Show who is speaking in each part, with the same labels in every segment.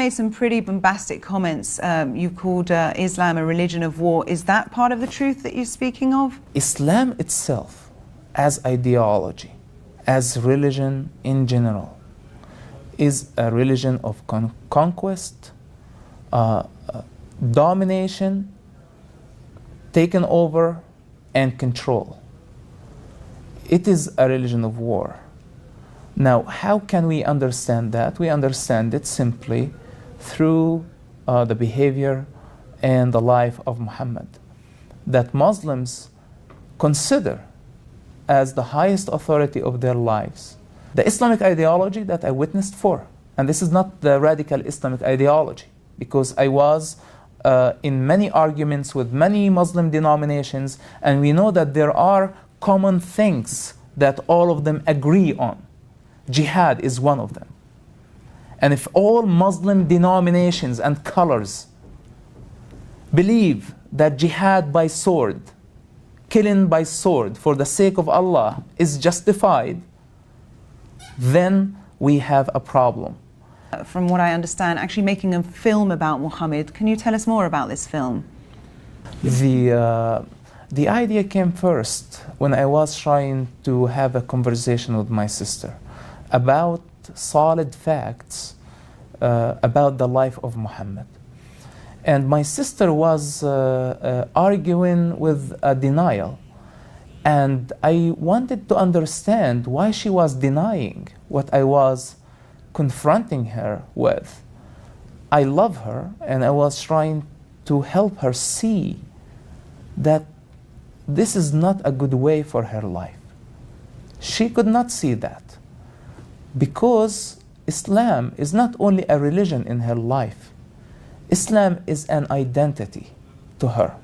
Speaker 1: made some pretty bombastic comments. You've called Islam a religion of war. Is that part of the truth that you're speaking of?
Speaker 2: Islam itself, as ideology, as religion in general, is a religion of conquest, domination, taken over, and control. It is a religion of war. Now, how can we understand that? We understand it simply through the behavior and the life of Muhammad, that Muslims consider as the highest authority of their lives. The Islamic ideology that I witnessed for, and this is not the radical Islamic ideology, because I was in many arguments with many Muslim denominations, and we know that there are common things that all of them agree on. Jihad is one of them. And if all Muslim denominations and colors believe that jihad by sword, killing by sword for the sake of Allah is justified, then we have a problem.
Speaker 1: From what I understand, actually making a film about Muhammad. Can you tell us more about this film?
Speaker 2: The idea came first when I was trying to have a conversation with my sister about solid facts about the life of Muhammad. And my sister was arguing with a denial. And I wanted to understand why she was denying what I was confronting her with. I love her, and I was trying to help her see that this is not a good way for her life. She could not see that, because Islam is not only a religion in her life. Islam is an identity to her.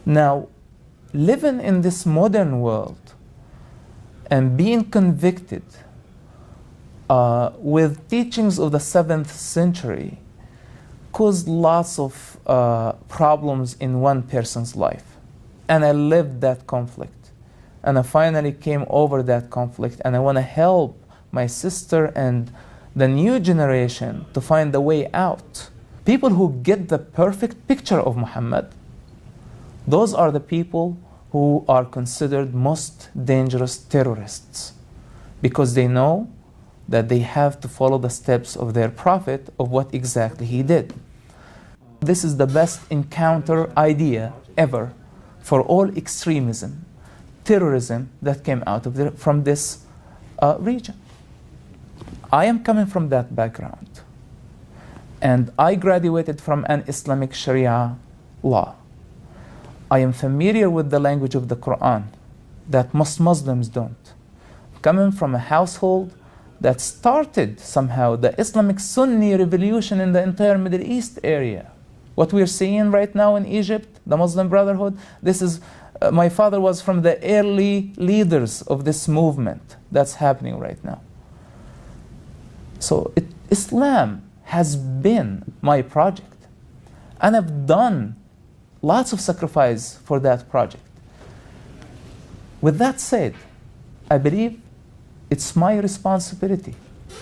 Speaker 2: Now, living in this modern world and being convicted with teachings of the 7th century caused lots of problems in one person's life. And I lived that conflict. And I finally came over that conflict, and I want to help my sister and the new generation to find the way out. People who get the perfect picture of Muhammad, those are the people who are considered most dangerous terrorists, because they know that they have to follow the steps of their prophet of what exactly he did. This is the best encounter idea ever for all extremism, terrorism that came out of from this region. I am coming from that background, and I graduated from an Islamic Sharia law. I am familiar with the language of the Quran that most Muslims don't. Coming from a household that started somehow the Islamic Sunni revolution in the entire Middle East area. What we're seeing right now in Egypt, the Muslim Brotherhood, this is, my father was from the early leaders of this movement that's happening right now. So Islam has been my project, and I've done lots of sacrifice for that project. With that said, I believe it's my responsibility,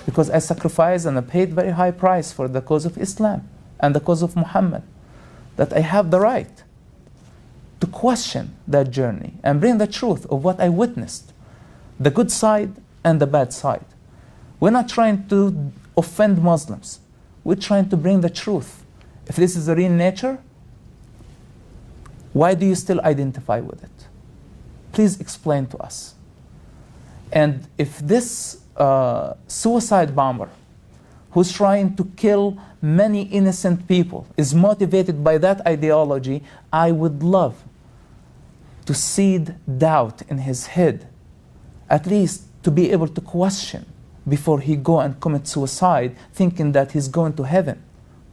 Speaker 2: because I sacrificed and I paid very high price for the cause of Islam and the cause of Muhammad, that I have the right to question that journey and bring the truth of what I witnessed, the good side and the bad side. We're not trying to offend Muslims. We're trying to bring the truth. If this is the real nature, why do you still identify with it? Please explain to us. And if this suicide bomber who's trying to kill many innocent people is motivated by that ideology, I would love to seed doubt in his head, at least to be able to question before he go and commit suicide, thinking that he's going to heaven,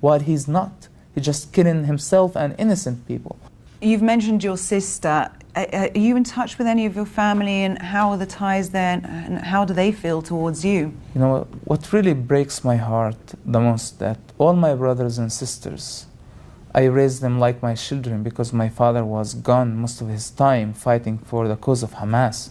Speaker 2: while he's not. He's just killing himself and innocent people.
Speaker 1: You've mentioned your sister. Are you in touch with any of your family, and how are the ties there, and how do they feel towards you?
Speaker 2: You know, what really breaks my heart the most, that all my brothers and sisters, I raised them like my children, because my father was gone most of his time fighting for the cause of Hamas.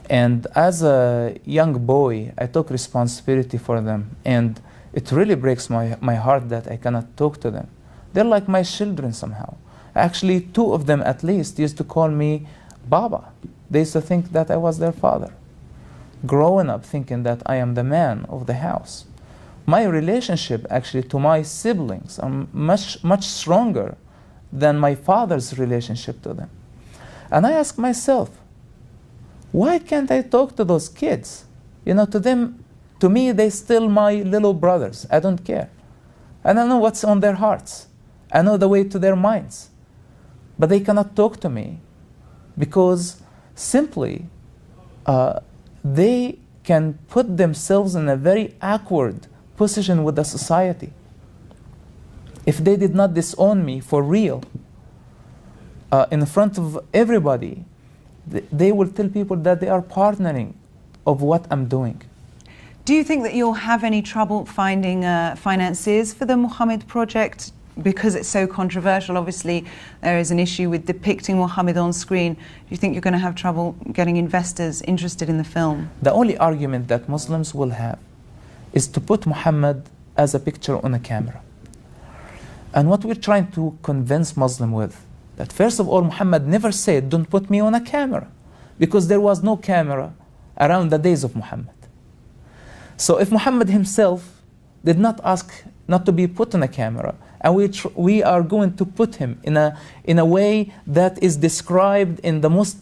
Speaker 2: And as a young boy, I took responsibility for them. And It really breaks my heart that I cannot talk to them. They're like my children somehow. Actually, two of them at least used to call me Baba. They used to think that I was their father. Growing up thinking that I am the man of the house. My relationship actually to my siblings are much stronger than my father's relationship to them. And I ask myself, why can't I talk to those kids? You know, to me, they're still my little brothers. I don't care. I don't know what's on their hearts. I know the way to their minds. But they cannot talk to me because simply they can put themselves in a very awkward position with the society. If they did not disown me for real, in front of everybody, they will tell people that they are partnering of what I'm doing.
Speaker 1: Do you think that you'll have any trouble finding financiers for the Muhammad project? Because it's so controversial, obviously there is an issue with depicting Muhammad on screen. Do you think you're going to have trouble getting investors interested in the film?
Speaker 2: The only argument that Muslims will have is to put Muhammad as a picture on a camera. And what we're trying to convince Muslims with, that first of all, Muhammad never said, don't put me on a camera, because there was no camera around the days of Muhammad. So if Muhammad himself did not ask not to be put on a camera, and we are going to put him in a way that is described in the most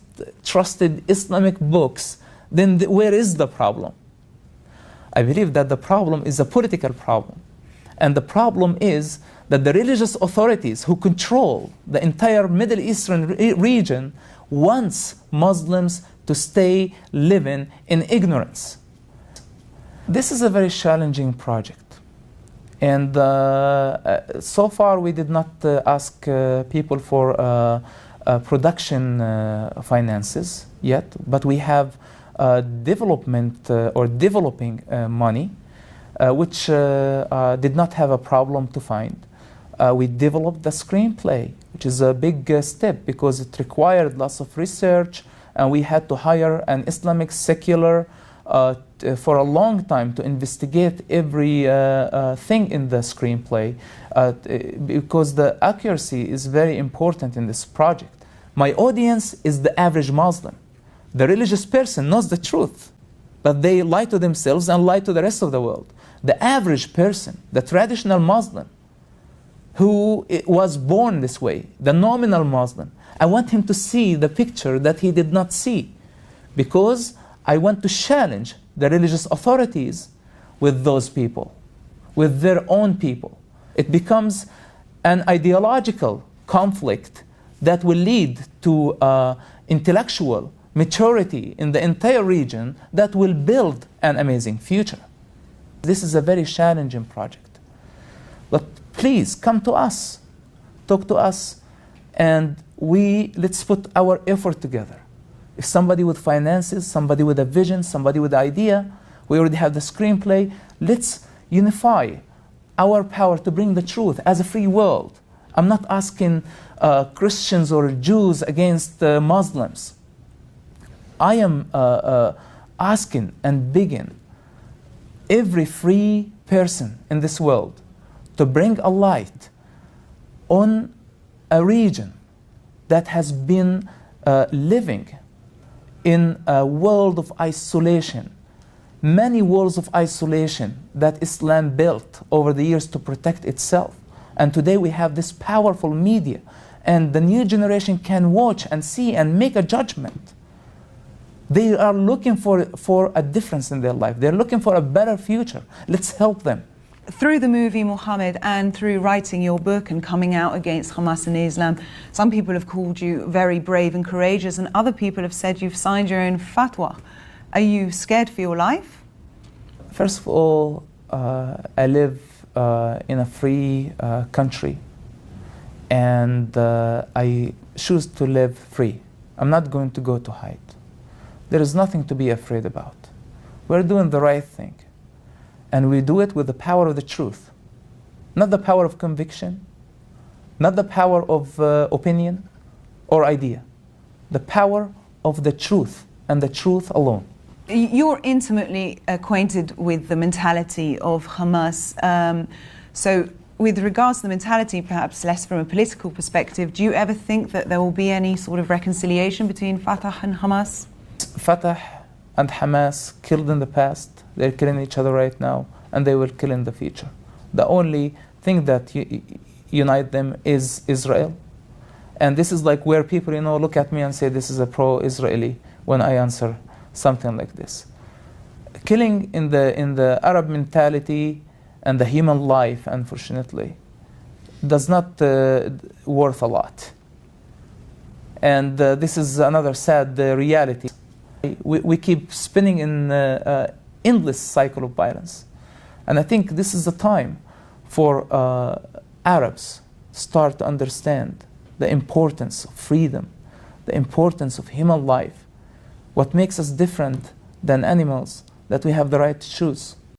Speaker 2: trusted Islamic books, then where is the problem? I believe that the problem is a political problem. And the problem is that the religious authorities who control the entire Middle Eastern region wants Muslims to stay living in ignorance. This is a very challenging project. And so far we did not ask people for production finances yet, but we have development or developing money, which did not have a problem to find. We developed the screenplay, which is a big step because it required lots of research, and we had to hire an Islamic secular for a long time to investigate every thing in the screenplay because the accuracy is very important in this project. My audience is the average Muslim. The religious person knows the truth, but they lie to themselves and lie to the rest of the world. The average person, the traditional Muslim, who was born this way, the nominal Muslim, I want him to see the picture that he did not see, because I want to challenge the religious authorities with those people, with their own people. It becomes an ideological conflict that will lead to intellectual maturity in the entire region that will build an amazing future. This is a very challenging project. But please come to us, talk to us, and let's put our effort together. If somebody with finances, somebody with a vision, somebody with an idea, we already have the screenplay, let's unify our power to bring the truth as a free world. I'm not asking Christians or Jews against Muslims. I am asking and begging every free person in this world to bring a light on a region that has been living in a world of isolation, many worlds of isolation that Islam built over the years to protect itself. And today we have this powerful media, and the new generation can watch and see and make a judgment. They are looking for a difference in their life. They're looking for a better future. Let's help them.
Speaker 1: Through the movie Muhammad and through writing your book and coming out against Hamas and Islam, some people have called you very brave and courageous, and other people have said you've signed your own fatwa. Are you scared for your life?
Speaker 2: First of all, I live in a free country, and I choose to live free. I'm not going to go to hide. There is nothing to be afraid about. We're doing the right thing. And we do it with the power of the truth. Not the power of conviction, not the power of opinion or idea. The power of the truth and the truth alone.
Speaker 1: You're intimately acquainted with the mentality of Hamas. So with regards to the mentality, perhaps less from a political perspective, do you ever think that there will be any sort of reconciliation between Fatah and Hamas?
Speaker 2: Fatah and Hamas killed in the past, they're killing each other right now, and they will kill in the future. The only thing that unite them is Israel. And this is like where people, look at me and say this is a pro-Israeli when I answer something like this. Killing in the Arab mentality and the human life, unfortunately, does not worth a lot. And this is another sad reality. We keep spinning in endless cycle of violence. And I think this is the time for Arabs start to understand the importance of freedom, the importance of human life, what makes us different than animals, that we have the right to choose.